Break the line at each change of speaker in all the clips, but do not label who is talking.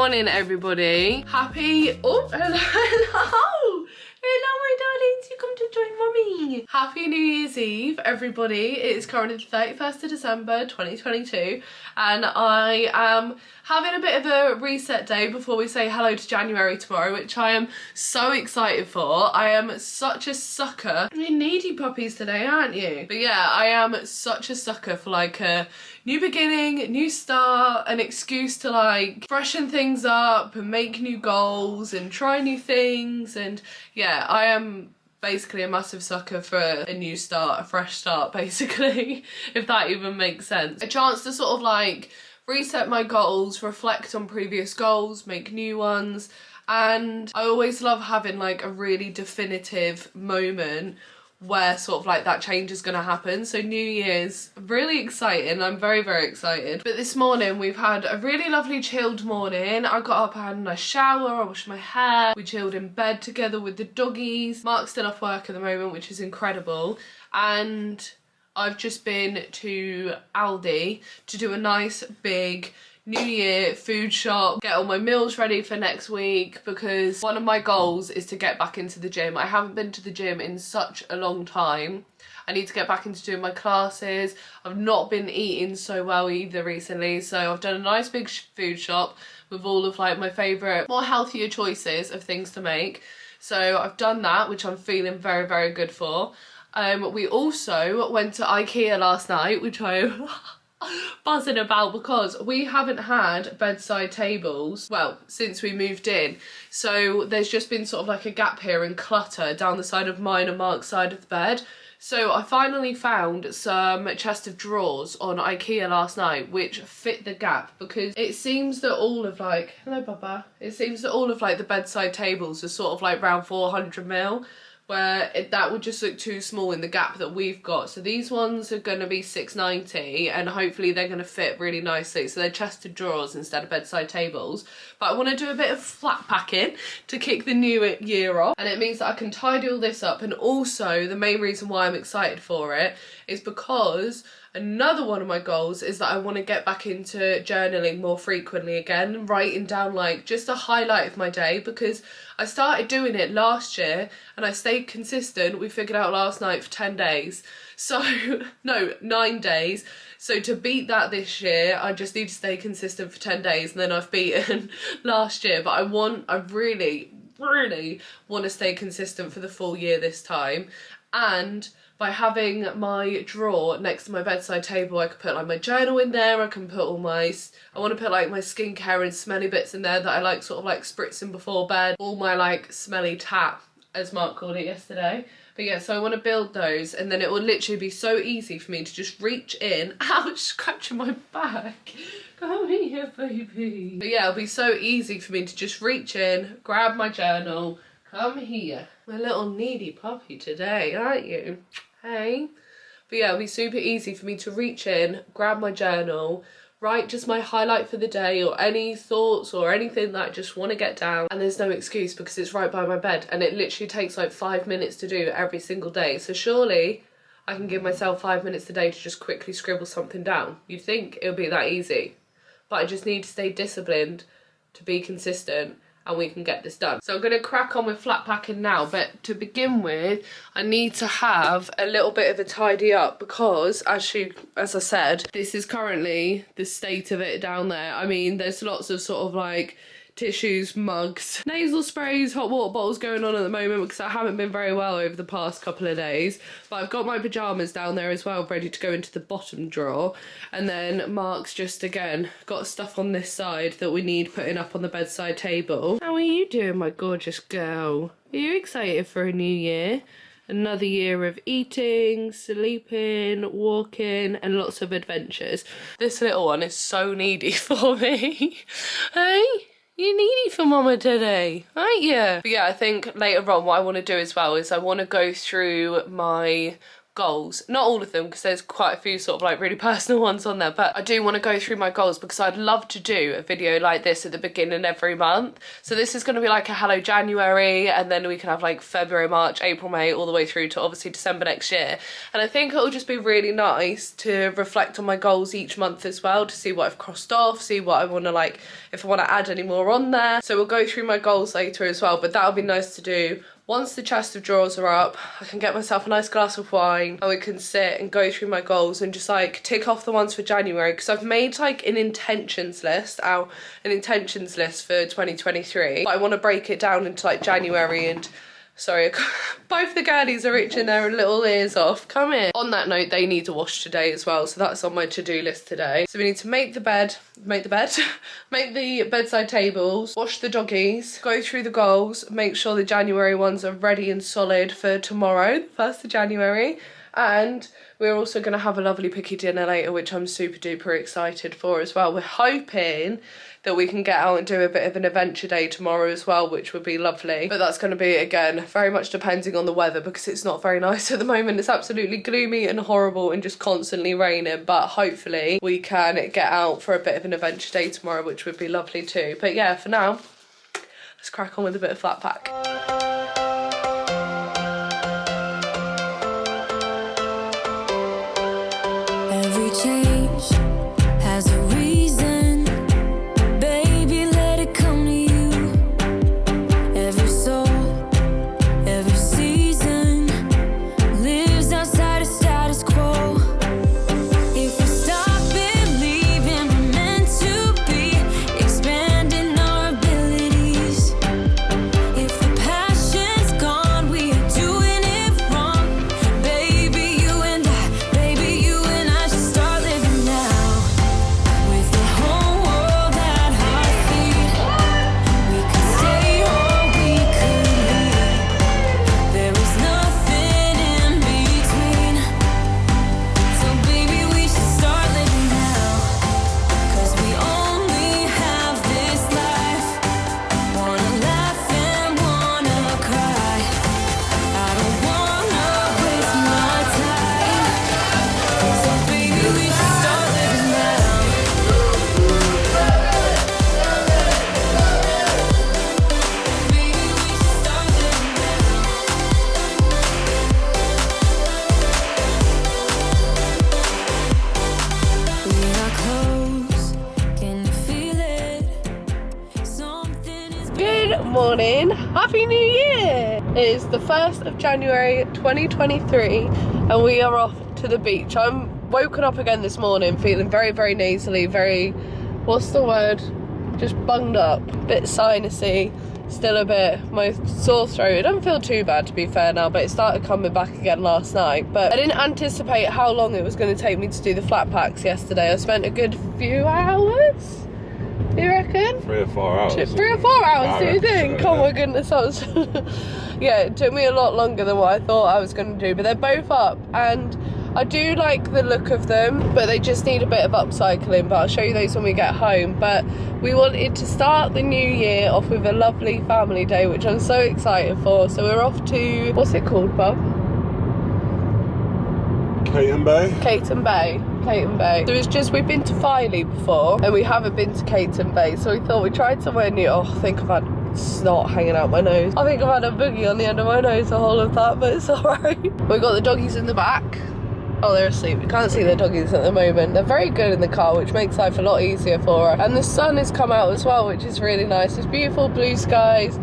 morning, everybody. Happy, oh, hello. Hello, my darlings, you come to join mummy. Happy New Year's Eve, everybody. It is currently the 31st of December 2022, and I am having a bit of a reset day before we say hello to January tomorrow, which I am so excited for. I am such a sucker. You're needy puppies today, aren't you? But yeah, I am such a sucker for like a new beginning, new start, an excuse to like freshen things up and make new goals and try new things. And yeah, I am basically a massive sucker for a new start, a fresh start basically, if that even makes sense. A chance to sort of like reset my goals, reflect on previous goals, make new ones. And I always love having like a really definitive moment where sort of like that change is going to happen. So New Year's, really exciting. I'm very, very excited. But this morning we've had a really lovely chilled morning. I got up, I had a nice shower, I washed my hair, we chilled in bed together with the doggies. Mark's still off work at the moment, which is incredible. And I've just been to Aldi to do a nice big New Year food shop, get all my meals ready for next week, because one of my goals is to get back into the gym. I haven't been to the gym in such a long time. I need to get back into doing my classes. I've not been eating so well either recently, so I've done a nice big food shop with all of like my favourite, more healthier choices of things to make. So I've done that, which I'm feeling very, very good for. We also went to IKEA last night, which I'm buzzing about because we haven't had bedside tables, well, since we moved in. So there's just been sort of like a gap here and clutter down the side of mine and Mark's side of the bed. So I finally found some chest of drawers on IKEA last night which fit the gap, because it seems that all of like, hello Baba, it seems that all of like the bedside tables are sort of like around 400 ml, where that would just look too small in the gap that we've got. So these ones are going to be £6.90 and hopefully they're going to fit really nicely. So they're chest of drawers instead of bedside tables. But I want to do a bit of flat packing to kick the new year off, and it means that I can tidy all this up. And also the main reason why I'm excited for it is because another one of my goals is that I want to get back into journaling more frequently again, writing down like just a highlight of my day, because I started doing it last year and I stayed consistent. We figured out last night for 10 days. So, no, 9 days. So to beat that this year, I just need to stay consistent for 10 days, and then I've beaten last year. But I really, really want to stay consistent for the full year this time. And by having my drawer next to my bedside table, I could put like my journal in there, I can put all my, I want to put like my skincare and smelly bits in there that I like sort of like spritzing before bed, all my like smelly tap, as Mark called it yesterday. But yeah, so I want to build those, and then it will literally be so easy for me to just reach in, ouch, scratching my back, come here baby. But yeah, it'll be so easy for me to just reach in, grab my journal, come here. My little needy puppy today, aren't you? Hey. But yeah, it'll be super easy for me to reach in, grab my journal, write just my highlight for the day or any thoughts or anything that I just want to get down. And there's no excuse because it's right by my bed, and it literally takes like 5 minutes to do every single day. So surely I can give myself 5 minutes a day to just quickly scribble something down. You'd think it would be that easy. But I just need to stay disciplined to be consistent, and we can get this done. So I'm going to crack on with flat packing now, but to begin with I need to have a little bit of a tidy up, because as I said, this is currently the state of it down there. I mean, there's lots of sort of like tissues, mugs, nasal sprays, hot water bottles going on at the moment because I haven't been very well over the past couple of days. But I've got my pyjamas down there as well, ready to go into the bottom drawer. And then Mark's just, again, got stuff on this side that we need putting up on the bedside table. How are you doing, my gorgeous girl? Are you excited for a new year? Another year of eating, sleeping, walking, and lots of adventures. This little one is so needy for me. Hey? You're needy for mama today, aren't you? But yeah, I think later on what I want to do as well is I want to go through my goals. Not all of them, because there's quite a few sort of like really personal ones on there, but I do want to go through my goals because I'd love to do a video like this at the beginning every month. So this is going to be like a hello January, and then we can have like February, March, April, May, all the way through to obviously December next year. And I think it'll just be really nice to reflect on my goals each month as well, to see what I've crossed off, see what I want to like, if I want to add any more on there. So we'll go through my goals later as well, but that'll be nice to do. Once the chest of drawers are up, I can get myself a nice glass of wine and we can sit and go through my goals and just like tick off the ones for January, because I've made like an intentions list for 2023. But I want to break it down into like January and sorry, both the girlies are itching their little ears off. Come here. On that note, they need to wash today as well, so that's on my to-do list today. So we need to make the bedside tables, wash the doggies, go through the goals, make sure the January ones are ready and solid for tomorrow, the 1st of January. And we're also going to have a lovely picky dinner later, which I'm super duper excited for as well. We're hoping that we can get out and do a bit of an adventure day tomorrow as well, which would be lovely. But that's going to be, again, very much depending on the weather, because it's not very nice at the moment. It's absolutely gloomy and horrible and just constantly raining. But hopefully we can get out for a bit of an adventure day tomorrow, which would be lovely too. But yeah, for now, let's crack on with a bit of flat pack.
Every change has a reason, baby, let it come to you. Every soul, every season lives outside of status quo. If we stop believing we're meant to be, expanding our abilities. If the passion's gone, we are doing it wrong. Baby, you and I should start living now. With the whole world at our feet, we could stay or we could leave. There is nothing in between. So baby, we should start living now. 'Cause we only have this life. Wanna laugh and wanna cry. I don't wanna waste my time. So baby, we should start living now. Baby, we should start living now. We are close, can you feel it? Something is
Good morning, Happy New Year! It is the 1st of January 2023 and we are off to the beach. I'm woken up again this morning feeling very, very nasally, very, what's the word? Just bunged up, bit sinusy, still a bit, my sore throat. It doesn't feel too bad to be fair now, but it started coming back again last night. But I didn't anticipate how long it was going to take me to do the flat packs yesterday. I spent a good few hours. Do you reckon?
3 or 4 hours.
3 or 4 hours, do you think?
So,
Oh my goodness, that was... yeah, it took me a lot longer than what I thought I was going to do, but they're both up, and I do like the look of them, but they just need a bit of upcycling, but I'll show you those when we get home. But we wanted to start the new year off with a lovely family day, which I'm so excited for. So we're off to, what's it called, Bob?
Caton Bay.
Caton Bay. So it's just, we've been to Filey before and we haven't been to Caton Bay, so we thought we'd try somewhere new. Oh, I think I've had snot hanging out my nose. I think I've had a boogie on the end of my nose the whole of that, but it's alright. We've got the doggies in the back. Oh, they're asleep. We can't see the doggies at the moment. They're very good in the car, which makes life a lot easier for her. And the sun has come out as well, which is really nice. It's beautiful blue skies.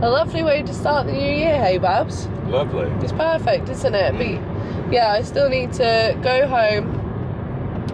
A lovely way to start the new year, hey Babs?
Lovely.
It's perfect, isn't it? But yeah, I still need to go home.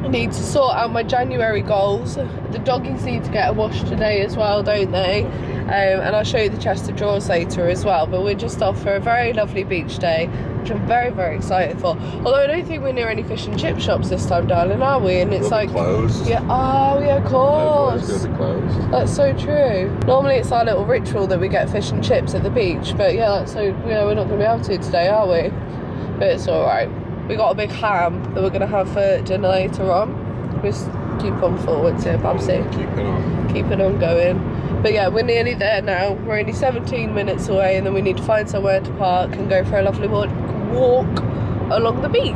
I need to sort out my January goals. The doggies need to get a wash today as well, don't they? And I'll show you the chest of drawers later as well. But we're just off for a very lovely beach day, which I'm very, very excited for. Although I don't think we're near any fish and chip shops this time, darling, are we? And it's
They'll
like
be closed.
yeah, oh yeah, of course.
It's gonna be closed.
That's so true. Normally it's our little ritual that we get fish and chips at the beach, but yeah, that's so yeah, we're not gonna be able to today, are we? But it's alright. We got a big ham that we're gonna have for dinner later on. Just keep on forwards here, Babsy. Keep it on going. But yeah, we're nearly there now. We're only 17 minutes away, and then we need to find somewhere to park and go for a lovely walk along the beach.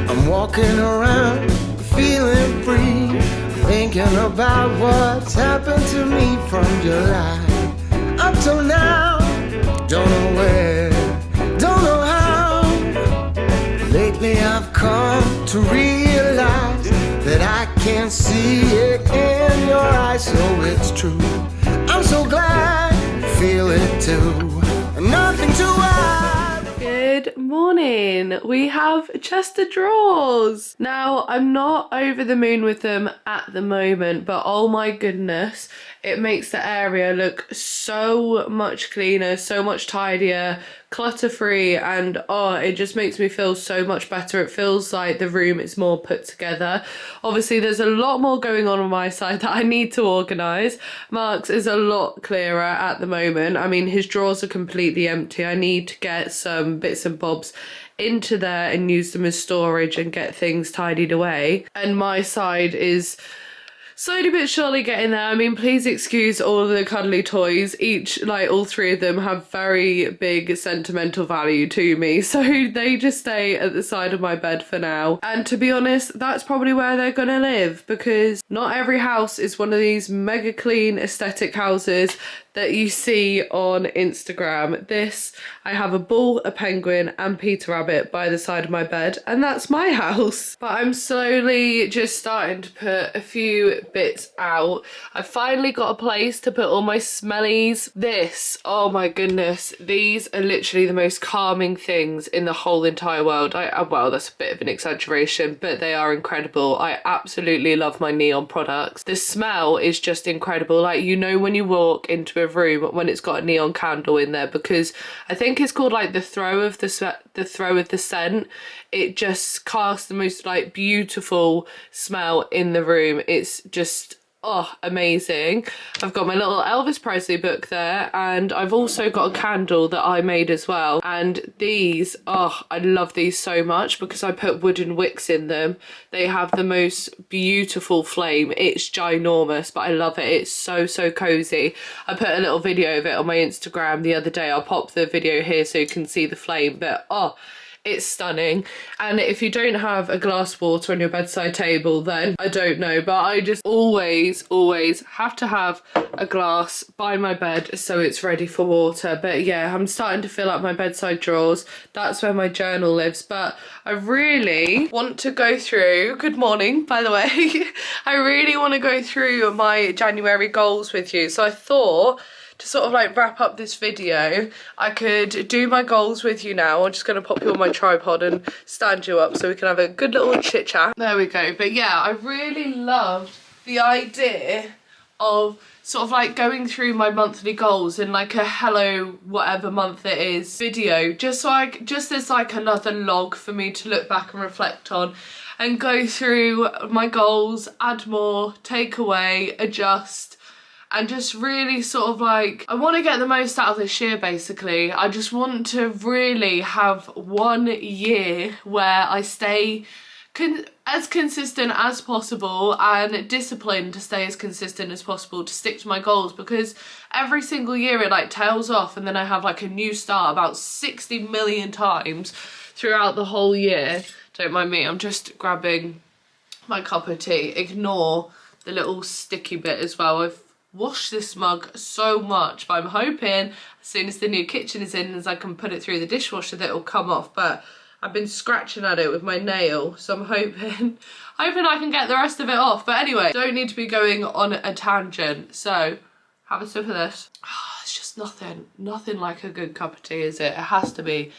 I'm walking around feeling free, thinking about what's happened to me from July up till now. Don't know where, don't know how. Lately I've come to realize that I can see it in your eyes, so it's true. I'm so glad you feel it too. Nothing to hide.
Good morning. We have chest of drawers. Now, I'm not over the moon with them at the moment, but oh my goodness, it makes the area look so much cleaner, so much tidier, clutter-free, and oh, it just makes me feel so much better. It feels like the room is more put together. Obviously, there's a lot more going on my side that I need to organise. Mark's is a lot clearer at the moment. I mean, his drawers are completely empty. I need to get some bits and bobs into there and use them as storage and get things tidied away. And my side is slowly but surely getting there. I mean, please excuse all of the cuddly toys. Each, like all three of them, have very big sentimental value to me. So they just stay at the side of my bed for now. And to be honest, that's probably where they're gonna live, because not every house is one of these mega clean aesthetic houses that you see on Instagram. This, I have a bull, a penguin and Peter Rabbit by the side of my bed, and that's my house. But I'm slowly just starting to put a few bits out. I finally got a place to put all my smellies. This, oh my goodness, these are literally the most calming things in the whole entire world. Well, that's a bit of an exaggeration, but they are incredible. I absolutely love my neon products. The smell is just incredible. Like, you know when you walk into a room when it's got a neon candle in there, because I think it's called like the throw of the scent. It just casts the most like beautiful smell in the room. It's just, oh, amazing. I've got my little Elvis Presley book there, and I've also got a candle that I made as well. And these, oh, I love these so much because I put wooden wicks in them. They have the most beautiful flame. It's ginormous, but I love it. It's so, so cozy. I put a little video of it on my Instagram the other day. I'll pop the video here so you can see the flame, but oh, it's stunning. And if you don't have a glass water on your bedside table, then I don't know, but I just always have to have a glass by my bed so it's ready for water. But yeah, I'm starting to fill up my bedside drawers. That's where my journal lives. But I really want to go through, good morning by the way, I really want to go through my January goals with you. So I thought, to sort of like wrap up this video, I could do my goals with you now. I'm just going to pop you on my tripod and stand you up so we can have a good little chit chat. There we go. But yeah, I really loved the idea of sort of like going through my monthly goals in like a hello whatever month it is video, just as like another log for me to look back and reflect on and go through my goals, add more, take away, adjust, and just really sort of like, I want to get the most out of this year basically. I just want to really have 1 year where I stay as consistent as possible and disciplined to stay as consistent as possible to stick to my goals, because every single year it like tails off and then I have like a new start about 60 million times throughout the whole year. Don't mind me, I'm just grabbing my cup of tea. Ignore the little sticky bit as well. I've washed this mug so much, but I'm hoping as soon as the new kitchen is in, as I can put it through the dishwasher, that it'll come off. But I've been scratching at it with my nail, so I'm hoping I can get the rest of it off. But anyway, don't need to be going on a tangent, so have a sip of this. Oh, it's just nothing like a good cup of tea, is it? It has to be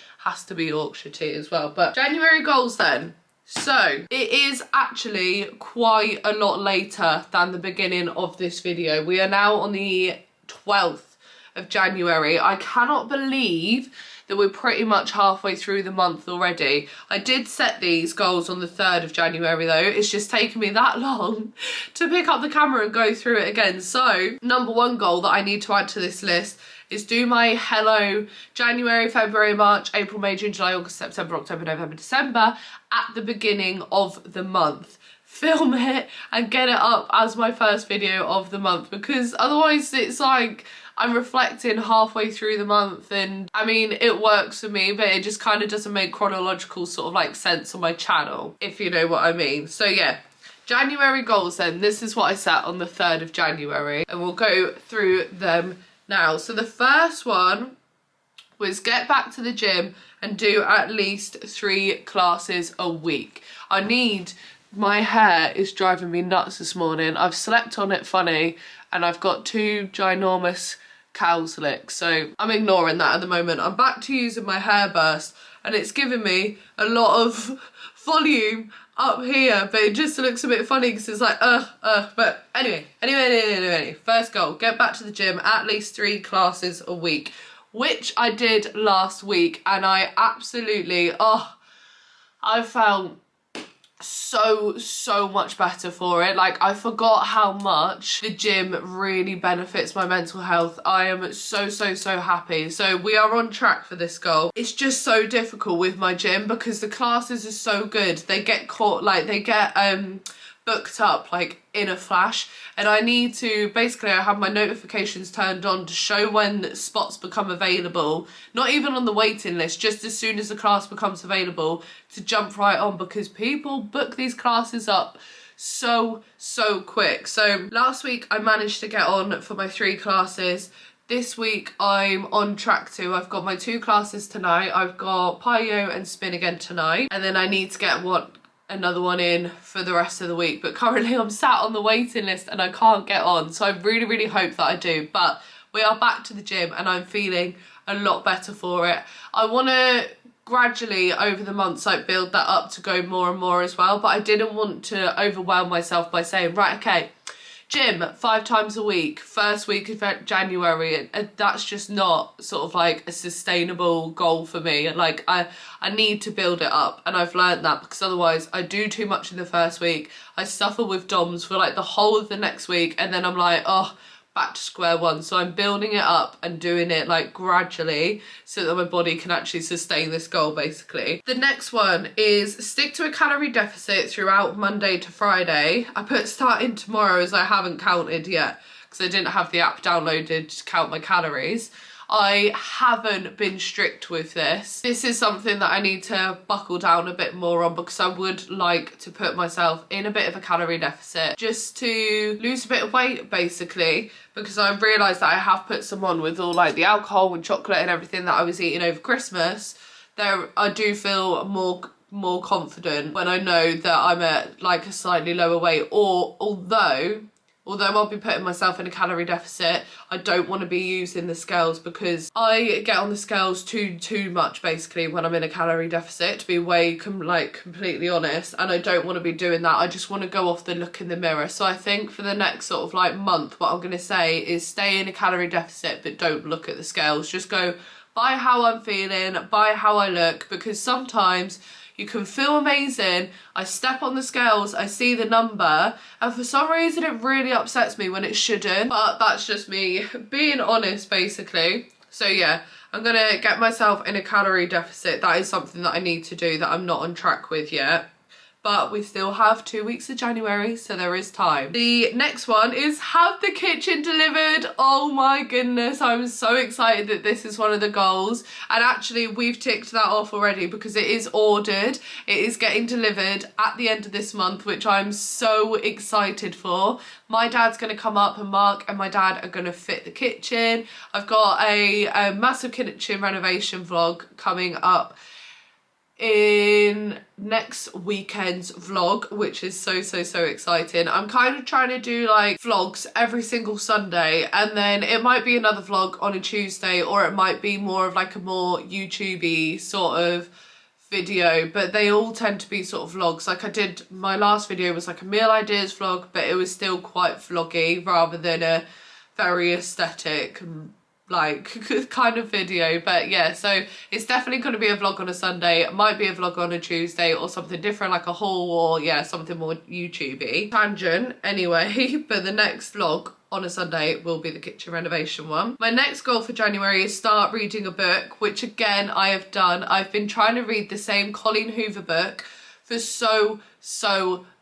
Yorkshire tea as well. But January goals then. So it is actually quite a lot later than the beginning of this video. We are now on the 12th of January. I cannot believe that we're pretty much halfway through the month already. I did set these goals on the 3rd of January though. It's just taken me that long to pick up the camera and go through it again. So number 1 goal that I need to add to this list is do my hello January, February, March, April, May, June, July, August, September, October, November, December at the beginning of the month. Film it and get it up as my first video of the month, because otherwise it's like I'm reflecting halfway through the month, and I mean it works for me, but it just kind of doesn't make chronological sort of like sense on my channel, if you know what I mean. So yeah, January goals then. This is what I set on the 3rd of January and we'll go through them now. So the first one was get back to the gym and do at least 3 classes a week. My hair is driving me nuts this morning. I've slept on it funny and I've got 2 ginormous cow's licks, so I'm ignoring that at the moment. I'm back to using my hair burst and it's giving me a lot of volume up here, but it just looks a bit funny because it's like but anyway, first goal, get back to the gym at least 3 classes a week, which I did last week, and I absolutely I felt so much better for it. Like, I forgot how much the gym really benefits my mental health. I am so happy. So we are on track for this goal. It's just so difficult with my gym because the classes are so good. They get booked up like in a flash, and I need to basically, I have my notifications turned on to show when spots become available, not even on the waiting list, just as soon as the class becomes available to jump right on, because people book these classes up so quick. So last week I managed to get on for my 3 classes. This week I'm on track to, I've got my 2 classes tonight, I've got plyo and spin again tonight, and then I need to get another one in for the rest of the week, but currently I'm sat on the waiting list and I can't get on, so I really hope that I do. But we are back to the gym and I'm feeling a lot better for it. I want to gradually over the months like build that up to go more and more as well, but I didn't want to overwhelm myself by saying, right, okay, gym 5 times a week, first week of January, and that's just not sort of like a sustainable goal for me. Like I need to build it up, and I've learned that, because otherwise I do too much in the first week, I suffer with DOMS for like the whole of the next week, and then I'm like, oh, back to square one. So I'm building it up and doing it like gradually so that my body can actually sustain this goal basically. The next one is stick to a calorie deficit throughout Monday to Friday. I put starting tomorrow as I haven't counted yet because I didn't have the app downloaded to count my calories. I haven't been strict with this. This is something that I need to buckle down a bit more on, because I would like to put myself in a bit of a calorie deficit just to lose a bit of weight basically, because I realised that I have put some on with all like the alcohol and chocolate and everything that I was eating over Christmas. I do feel more confident when I know that I'm at like a slightly lower weight, or although I'll be putting myself in a calorie deficit, I don't want to be using the scales, because I get on the scales too much basically when I'm in a calorie deficit, to be completely honest, and I don't want to be doing that. I just want to go off the look in the mirror. So I think for the next sort of like month, what I'm going to say is stay in a calorie deficit, but don't look at the scales. Just go by how I'm feeling, by how I look, because sometimes you can feel amazing, I step on the scales, I see the number, and for some reason it really upsets me when it shouldn't, but that's just me being honest basically. So yeah, I'm gonna get myself in a calorie deficit. That is something that I need to do that I'm not on track with yet. But we still have 2 weeks of January, so there is time. The next one is have the kitchen delivered. Oh my goodness, I'm so excited that this is one of the goals. And actually we've ticked that off already because it is ordered. It is getting delivered at the end of this month, which I'm so excited for. My dad's gonna come up, and Mark and my dad are gonna fit the kitchen. I've got a massive kitchen renovation vlog coming up in next weekend's vlog, which is so exciting. I'm kind of trying to do like vlogs every single Sunday, and then it might be another vlog on a Tuesday, or it might be more of like a more YouTube-y sort of video, but they all tend to be sort of vlogs. Like I did, my last video was like a meal ideas vlog, but it was still quite vloggy rather than a very aesthetic like kind of video. But yeah, so it's definitely going to be a vlog on a Sunday, it might be a vlog on a Tuesday, or something different like a haul, or yeah, something more YouTubey. Tangent anyway. But the next vlog on a Sunday will be the kitchen renovation one. My next goal for January is start reading a book, which again I have done. I've been trying to read the same Colleen Hoover book for so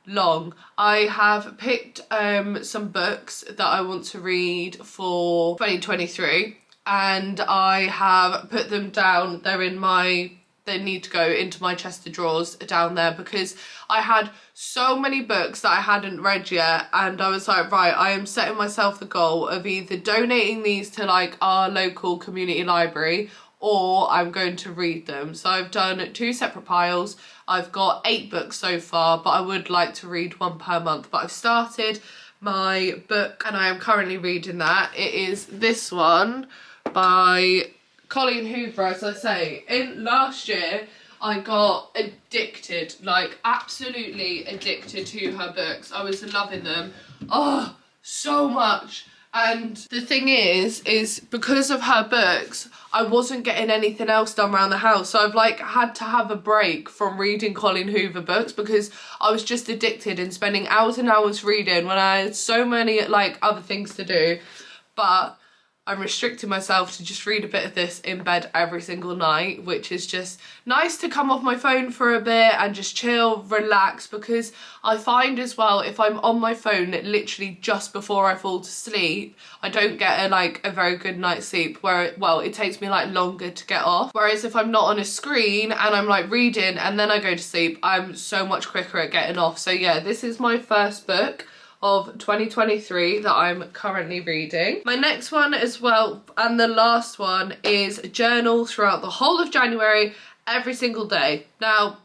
long. I have picked some books that I want to read for 2023, and I have put them down. They need to go into my chest of drawers down there, because I had so many books that I hadn't read yet, and I was like, right, I am setting myself the goal of either donating these to like our local community library, or I'm going to read them. So I've done 2 separate piles. I've got 8 books so far, but I would like to read 1 per month. But I've started my book and I am currently reading that. It is this one by Colleen Hoover. As I say, in last year I got addicted, like absolutely addicted to her books. I was loving them, oh, so much. And the thing is because of her books, I wasn't getting anything else done around the house. So I've like had to have a break from reading Colleen Hoover books, because I was just addicted and spending hours and hours reading when I had so many like other things to do. But I'm restricting myself to just read a bit of this in bed every single night, which is just nice to come off my phone for a bit and just chill, relax, because I find as well, if I'm on my phone literally just before I fall to sleep, I don't get a very good night's sleep, it takes me like longer to get off. Whereas if I'm not on a screen and I'm like reading and then I go to sleep, I'm so much quicker at getting off. So yeah, this is my first book of 2023 that I'm currently reading. My next one as well, and the last one, is journal throughout the whole of January, every single day. Now,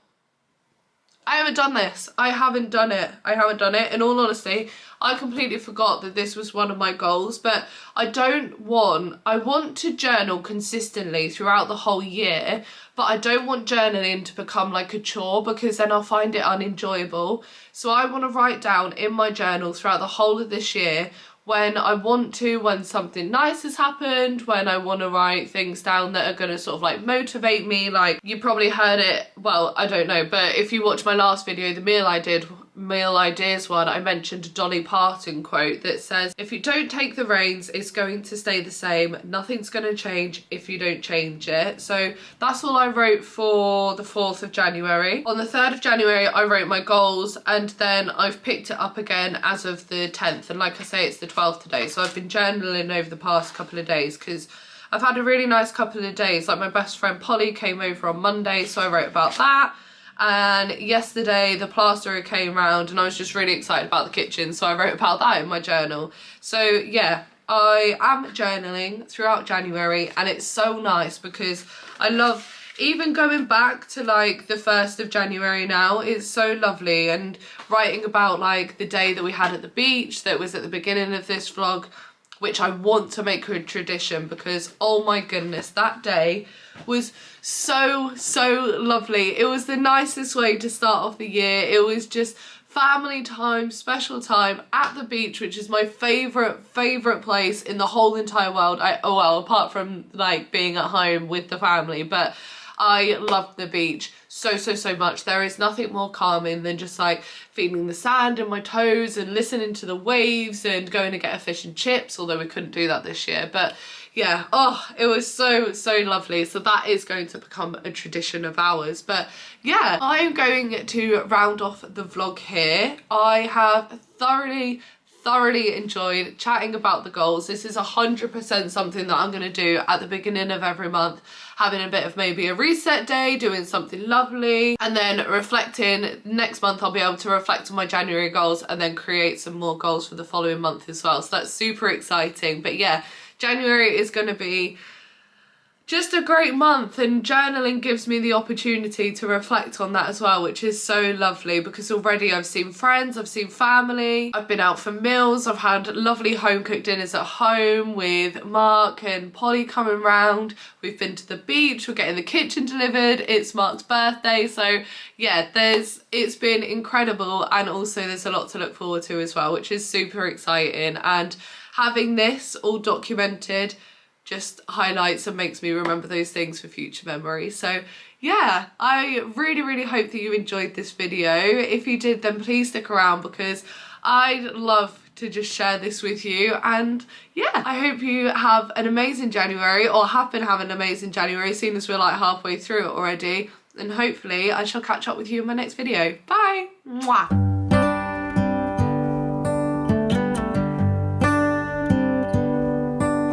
I haven't done this. I haven't done it. In all honesty, I completely forgot that this was one of my goals, but I want to journal consistently throughout the whole year, but I don't want journaling to become like a chore, because then I'll find it unenjoyable. So I want to write down in my journal throughout the whole of this year when I want to, when something nice has happened, when I want to write things down that are going to sort of like motivate me. Like, you probably heard it, well, I don't know, but if you watch my last video, the meal ideas one, I mentioned a Dolly Parton quote that says, if you don't take the reins, it's going to stay the same. Nothing's going to change if you don't change it. So that's all I wrote for the 4th of January. On the 3rd of January, I wrote my goals, and then I've picked it up again as of the 10th. And like I say, it's the 12th today. So I've been journaling over the past couple of days, because I've had a really nice couple of days. Like, my best friend Polly came over on Monday, so I wrote about that. And yesterday the plasterer came round and I was just really excited about the kitchen, so I wrote about that in my journal. So yeah, I am journaling throughout January, and it's so nice because I love even going back to like the 1st of January now. It's so lovely, and writing about like the day that we had at the beach that was at the beginning of this vlog, which I want to make a tradition, because oh my goodness, that day was so lovely. It was the nicest way to start off the year. It was just family time, special time at the beach, which is my favourite place in the whole entire world. Apart from like being at home with the family, but I love the beach so much. There is nothing more calming than just like feeling the sand in my toes and listening to the waves and going to get a fish and chips, although we couldn't do that this year. But yeah, oh, it was so lovely. So that is going to become a tradition of ours. But yeah, I'm going to round off the vlog here. I have thoroughly enjoyed chatting about the goals. This is 100% something that I'm going to do at the beginning of every month, having a bit of maybe a reset day, doing something lovely, and then reflecting. Next month I'll be able to reflect on my January goals and then create some more goals for the following month as well. So that's super exciting. But yeah, January is going to be just a great month, and journaling gives me the opportunity to reflect on that as well, which is so lovely, because already I've seen friends, I've seen family, I've been out for meals, I've had lovely home cooked dinners at home with Mark and Polly coming round, we've been to the beach, we're getting the kitchen delivered, it's Mark's birthday. So yeah, it's been incredible, and also there's a lot to look forward to as well, which is super exciting. And having this all documented just highlights and makes me remember those things for future memory. So yeah, I really hope that you enjoyed this video. If you did, then please stick around, because I love to just share this with you. And yeah, I hope you have an amazing January, or have been having an amazing January, seeing as we're like halfway through it already. And hopefully I shall catch up with you in my next video. Bye! Mwah!